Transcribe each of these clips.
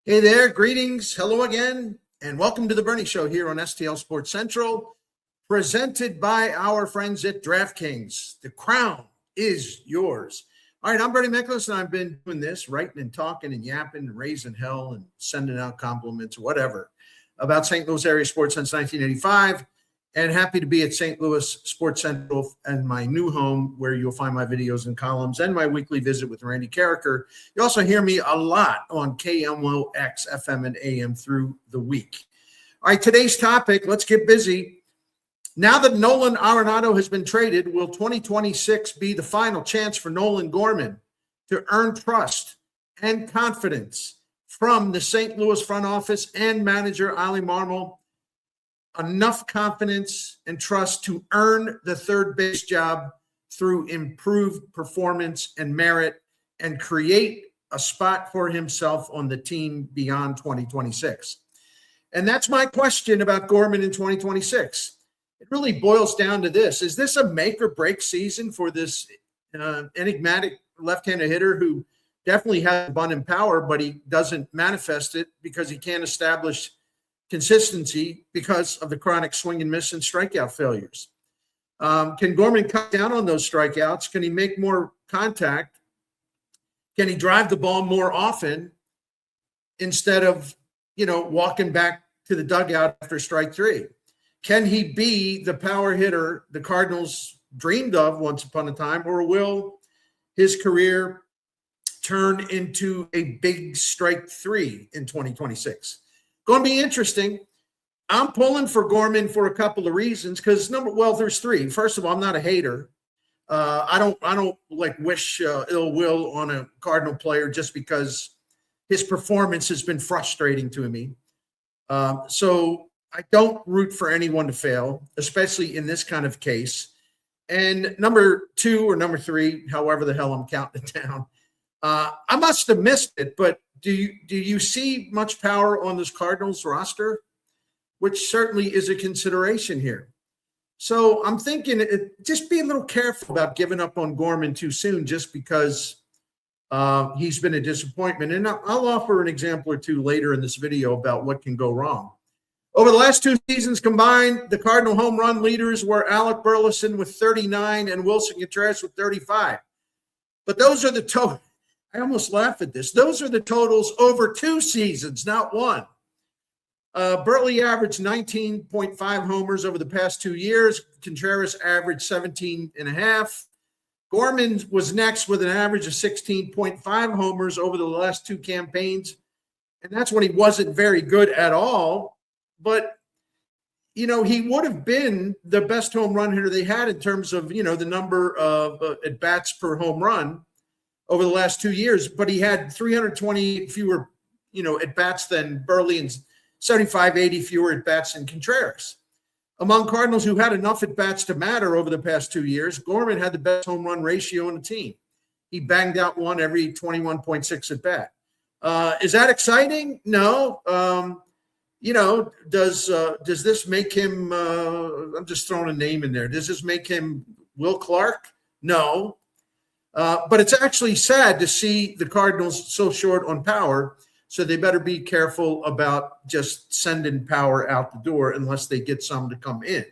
Hey there, greetings, hello again, and welcome to the Bernie Show here on STL Sports Central, presented by our friends at DraftKings. The crown is yours. All right, I'm Bernie Miklasz, and I've been doing this, writing and talking and yapping and raising hell and sending out compliments, whatever, about St. Louis area sports since 1985, and happy to be at St. Louis Sports Central and my new home where you'll find my videos and columns and my weekly visit with Randy Carricker. You also hear me a lot on KMOX, FM, and AM through the week. All right, today's topic, let's get busy. Now that Nolan Arenado has been traded, will 2026 be the final chance for Nolan Gorman to earn trust and confidence from the St. Louis front office and manager Oli Marmol? Enough confidence and trust to earn the third base job through improved performance and merit and create a spot for himself on the team beyond 2026. And that's my question about Gorman in 2026. It really boils down to this. Is this a make or break season for this enigmatic left-handed hitter who definitely has abundant power, but he doesn't manifest it because he can't establish consistency because of the chronic swing and miss and strikeout failures? Can Gorman cut down on those strikeouts? Can he make more contact? Can he drive the ball more often instead of, walking back to the dugout after strike three? Can he be the power hitter the Cardinals dreamed of once upon a time, or will his career turn into a big strike three in 2026? Going to be interesting. I'm pulling for Gorman for a couple of reasons because there's three. First of all, I'm not a hater. I don't wish ill will on a Cardinal player just because his performance has been frustrating to me. So I don't root for anyone to fail, especially in this kind of case. And number two or number three, however the hell I'm counting it down, I must have missed it, but do you see much power on this Cardinals roster? Which certainly is a consideration here. So I'm thinking just be a little careful about giving up on Gorman too soon just because he's been a disappointment. And I'll offer an example or two later in this video about what can go wrong. Over the last two seasons combined, the Cardinal home run leaders were Alec Burleson with 39 and Wilson Contreras with 35. But those are the total. I almost laugh at this. Those are the totals over two seasons, not one. Burley averaged 19.5 homers over the past 2 years. Contreras averaged 17.5. Gorman was next with an average of 16.5 homers over the last two campaigns. And that's when he wasn't very good at all. But, he would have been the best home run hitter they had in terms of, the number of at-bats per home run over the last 2 years, but he had 320 fewer, at-bats than Burley and 75, 80 fewer at-bats than Contreras. Among Cardinals who had enough at-bats to matter over the past 2 years, Gorman had the best home run ratio in the team. He banged out one every 21.6 at-bat. Is that exciting? No. Does this make him, I'm just throwing a name in there. Does this make him Will Clark? No. But it's actually sad to see the Cardinals so short on power, so they better be careful about just sending power out the door unless they get some to come in.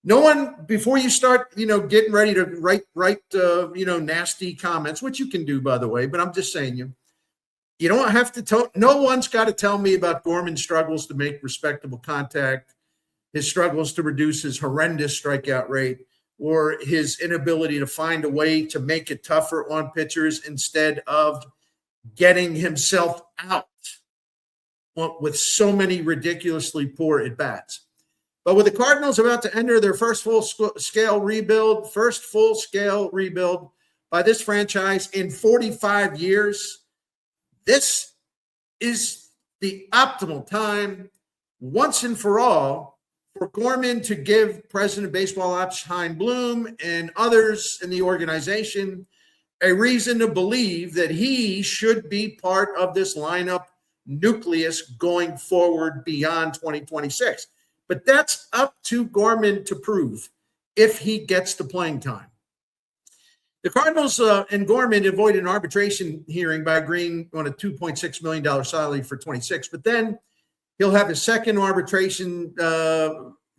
No one, before you start, getting ready to write nasty comments, which you can do, by the way, but I'm just saying you don't have to no one's got to tell me about Gorman's struggles to make respectable contact, his struggles to reduce his horrendous strikeout rate, or his inability to find a way to make it tougher on pitchers instead of getting himself out with so many ridiculously poor at-bats. But with the Cardinals about to enter their first full-scale rebuild by this franchise in 45 years, this is the optimal time, once and for all, for Gorman to give President of Baseball Ops Chaim Bloom and others in the organization a reason to believe that he should be part of this lineup nucleus going forward beyond 2026. But that's up to Gorman to prove if he gets the playing time. The Cardinals and Gorman avoided an arbitration hearing by agreeing on a $2.6 million salary for 26, but then he'll have his second arbitration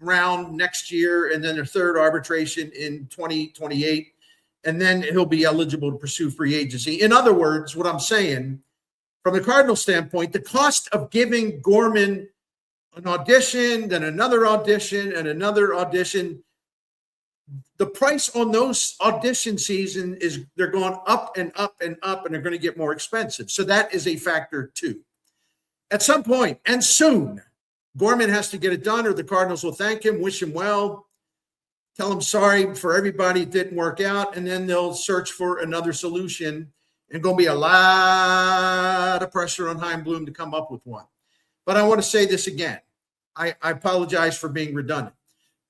round next year, and then a third arbitration in 2028, and then he'll be eligible to pursue free agency. In other words, what I'm saying, from the Cardinal standpoint, the cost of giving Gorman an audition, then another audition, and another audition, the price on those audition season is they're going up and up and up, and they're going to get more expensive. So that is a factor too. At some point, and soon, Gorman has to get it done, or the Cardinals will thank him, wish him well, tell him sorry for everybody, it didn't work out, and then they'll search for another solution, and going to be a lot of pressure on Chaim Bloom to come up with one. But I want to say this again. I apologize for being redundant.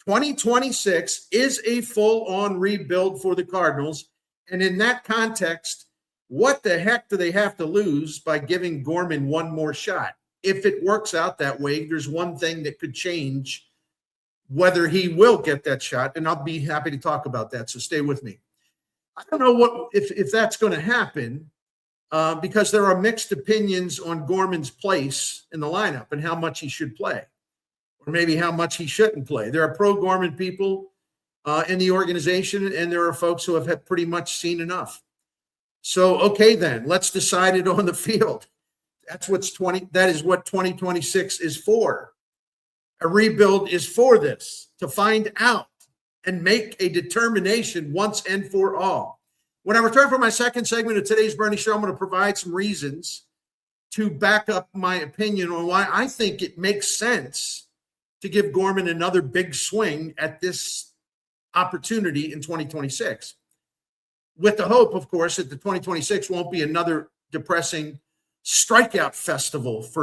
2026 is a full-on rebuild for the Cardinals, and in that context, what the heck do they have to lose by giving Gorman one more shot? If it works out that way, there's one thing that could change whether he will get that shot, and I'll be happy to talk about that, so stay with me. I don't know if that's going to happen because there are mixed opinions on Gorman's place in the lineup and how much he should play, or maybe how much he shouldn't play. There are pro-Gorman people in the organization, and there are folks who have pretty much seen enough. So, okay, then let's decide it on the field. That is what 2026 is for. A rebuild is for this, to find out and make a determination once and for all. When I return for my second segment of today's Bernie Show, I'm going to provide some reasons to back up my opinion on why I think it makes sense to give Gorman another big swing at this opportunity in 2026. With the hope, of course, that the 2026 won't be another depressing strikeout festival for